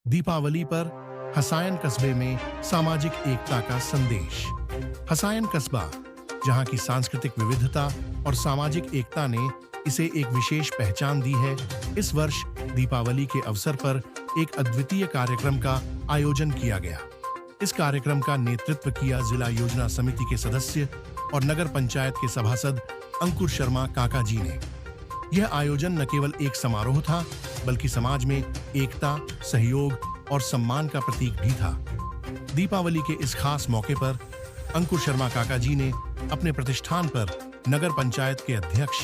दीपावली पर हसायन कस्बे में सामाजिक एकता का संदेश। हसायन कस्बा, जहां की सांस्कृतिक विविधता और सामाजिक एकता ने इसे एक विशेष पहचान दी है, इस वर्ष दीपावली के अवसर पर एक अद्वितीय कार्यक्रम का आयोजन किया गया। इस कार्यक्रम का नेतृत्व किया जिला योजना समिति के सदस्य और नगर पंचायत के सभासद अंकुर शर्मा काका जी ने। यह आयोजन न केवल एक समारोह था, बल्कि समाज में एकता, सहयोग और सम्मान का प्रतीक भी था। दीपावली के इस खास मौके पर अंकुर शर्मा काका जी ने अपने प्रतिष्ठान पर नगर पंचायत के अध्यक्ष,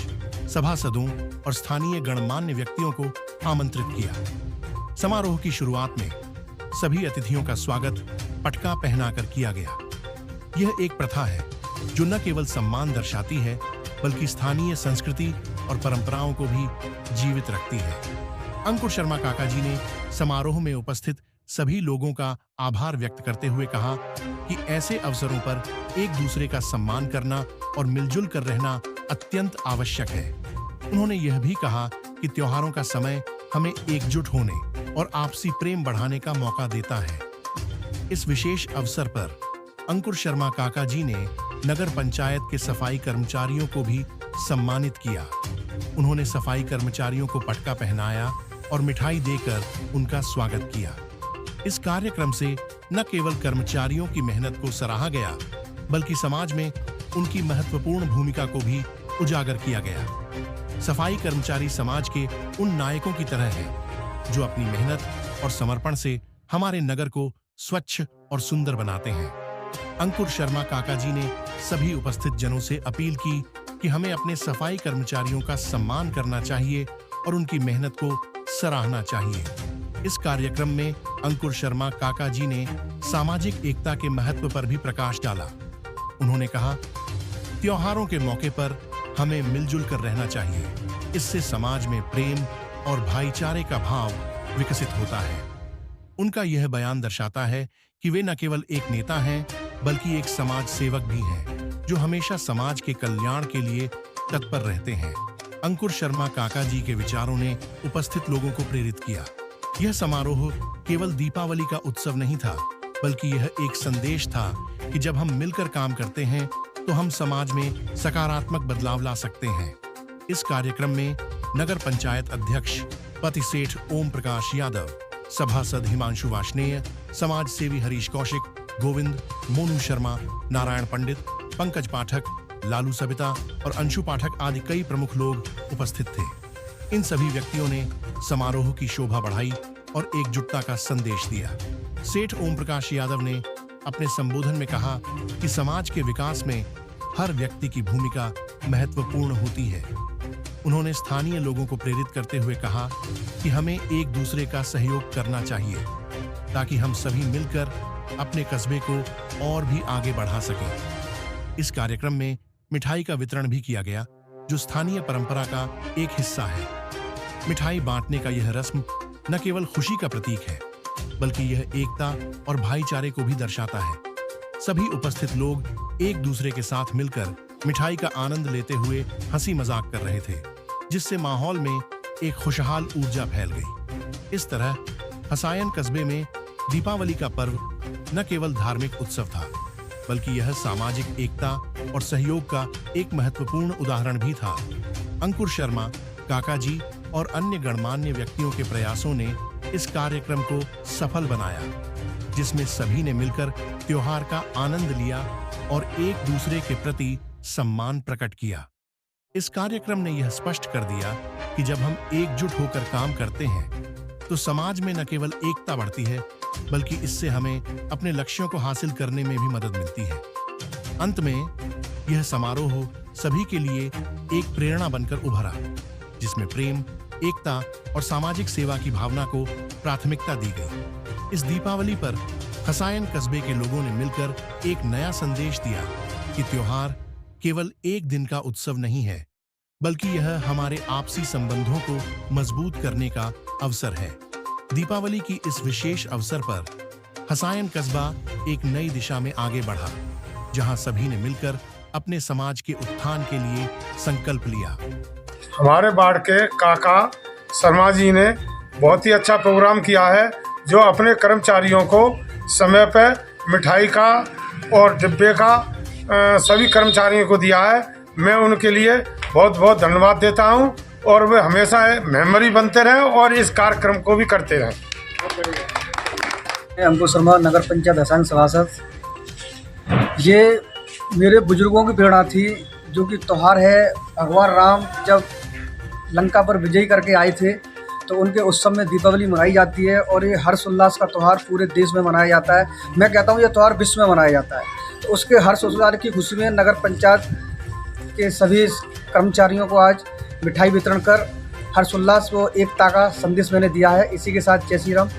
सभासदों और स्थानीय गणमान्य व्यक्तियों को आमंत्रित किया। समारोह की शुरुआत में सभी अतिथियों का स्वागत पटका पहनाकर किया गया। यह एक प्रथा है जो न केवल सम्मान दर्शाती है, बल्कि स्थानीय संस्कृति और परंपराओं को भी जीवित रखती है। अंकुर शर्मा काका जी ने समारोह में उपस्थित सभी लोगों का आभार व्यक्त करते हुए कहा कि ऐसे अवसरों पर एक दूसरे का सम्मान करना और मिलजुल कर रहना अत्यंत आवश्यक है। उन्होंने यह भी कहा कि त्योहारों का समय हमें एकजुट होने और आपसी प्रेम बढ़ाने का मौका देता है। इस विशेष अवसर पर अंकुर शर्मा काका जी ने नगर पंचायत के सफाई कर्मचारियों को भी सम्मानित किया। उन्होंने सफाई कर्मचारियों को पटका पहनाया और मिठाई देकर उनका स्वागत किया। इस कार्यक्रम से न केवल कर्मचारियों की मेहनत को सराहा गया, बल्कि समाज में उनकी महत्वपूर्ण भूमिका को भी उजागर किया गया। सफाई कर्मचारी समाज के उन नायकों की तरह हैं, जो अपनी मेहनत और समर्पण से हमारे नगर को स्वच्छ और सुंदर बनाते हैं। अंकुर शर्मा काका जी ने सभी उपस्थित जनों से अपील की कि हमें अपने सफाई कर्मचारियों का सम्मान करना चाहिए और उनकी मेहनत को सराहना चाहिए। इस कार्यक्रम में अंकुर शर्मा काका जी ने सामाजिक एकता के महत्व पर भी प्रकाश डाला। उन्होंने कहा, त्योहारों के मौके पर हमें मिलजुल कर रहना चाहिए। इससे समाज में प्रेम और भाईचारे का भाव विकसित होता है। उनका यह बयान दर्शाता है कि वे न केवल एक नेता हैं, बल्कि एक समाज सेवक भी हैं, जो हमेशा समाज के कल्याण के लिए तत्पर रहते हैं। अंकुर शर्मा काका जी के विचारों ने उपस्थित लोगों को प्रेरित किया। यह समारोह केवल दीपावली का उत्सव नहीं था, बल्कि यह एक संदेश था कि जब हम मिलकर काम करते हैं, तो हम समाज में सकारात्मक बदलाव ला सकते हैं। इस कार्यक्रम में नगर पंचायत अध्यक्ष पति सेठ ओम प्रकाश यादव, सभासद हिमांशु वार्ष्णेय, समाज सेवी हरीश कौशिक, गोविंद, मोनू शर्मा, नारायण पंडित, पंकज पाठक, लालू सबिता और अंशु पाठक आदि कई प्रमुख लोग उपस्थित थे। इन सभी व्यक्तियों ने समारोह की शोभा बढ़ाई और एकजुटता का संदेश दिया। सेठ ओम प्रकाश यादव ने अपने संबोधन में कहा कि समाज के विकास में हर व्यक्ति की भूमिका महत्वपूर्ण होती है। उन्होंने स्थानीय लोगों को प्रेरित करते हुए कहा कि हमें एक दूसरे का सहयोग करना चाहिए, ताकि हम सभी मिलकर अपने कस्बे को और भी आगे बढ़ा सकें। इस कार्यक्रम में मिठाई का वितरण भी किया गया, जो स्थानीय परंपरा का एक हिस्सा है। मिठाई बांटने का यह रस्म न केवल खुशी का प्रतीक है, बल्कि यह एकता और भाईचारे को भी दर्शाता है। सभी उपस्थित लोग एक दूसरे के साथ मिलकर मिठाई का आनंद लेते हुए हंसी मजाक कर रहे थे, जिससे माहौल में एक खुशहाल ऊर्जा फैल गई। इस तरह हसायन कस्बे में दीपावली का पर्व न केवल धार्मिक उत्सव था, बल्कि यह सामाजिक एकता और सहयोग का एक महत्वपूर्ण उदाहरण भी था। अंकुर शर्मा काका जी और अन्य गणमान्य व्यक्तियों के प्रयासों ने इस कार्यक्रम को सफल बनाया, जिसमें सभी ने मिलकर त्योहार का आनंद लिया और एक दूसरे के प्रति सम्मान प्रकट किया। इस कार्यक्रम ने यह स्पष्ट कर दिया कि जब हम एकजुट होकर काम करते हैं, तो समाज में न केवल एकता बढ़ती है, बल्कि इससे हमें अपने लक्ष्यों को हासिल करने में भी मदद मिलती है। अंत में यह समारोह सभी के लिए एक प्रेरणा बनकर उभरा, जिसमें प्रेम, एकता और सामाजिक सेवा की भावना को प्राथमिकता दी गई। इस दीपावली पर हसायन कस्बे के लोगों ने मिलकर एक नया संदेश दिया कि त्योहार केवल एक दिन का उत्सव नहीं है, बल्कि यह हमारे आपसी संबंधों को मजबूत करने का अवसर है। दीपावली की इस विशेष अवसर पर हसायन कस्बा एक नई दिशा में आगे बढ़ा, जहां सभी ने मिलकर अपने समाज के उत्थान के लिए संकल्प लिया। हमारे वार्ड के काका शर्मा जी ने बहुत ही अच्छा प्रोग्राम किया है, जो अपने कर्मचारियों को समय पर मिठाई का और डिब्बे का सभी कर्मचारियों को दिया है। मैं उनके लिए बहुत बहुत धन्यवाद देता हूं और वे हमेशा मेमोरी बनते रहें और इस कार्यक्रम को भी करते रहें। अंकुश शर्मा, नगर पंचायत हसायन सभासद। ये मेरे बुजुर्गों की प्रेरणा थी, जो कि त्यौहार है भगवान राम जब लंका पर विजयी करके आए थे तो उनके उत्सव में दीपावली मनाई जाती है और ये हर्ष उल्लास का त्यौहार पूरे देश में मनाया जाता है। मैं कहता हूँ ये त्यौहार विश्व में मनाया जाता है। तो उसके हर्ष उल्लास की खुशी में नगर पंचायत के सभी कर्मचारियों को आज मिठाई वितरण कर हर्ष उल्लास व एकता का संदेश मैंने दिया है। इसी के साथ जय श्री राम।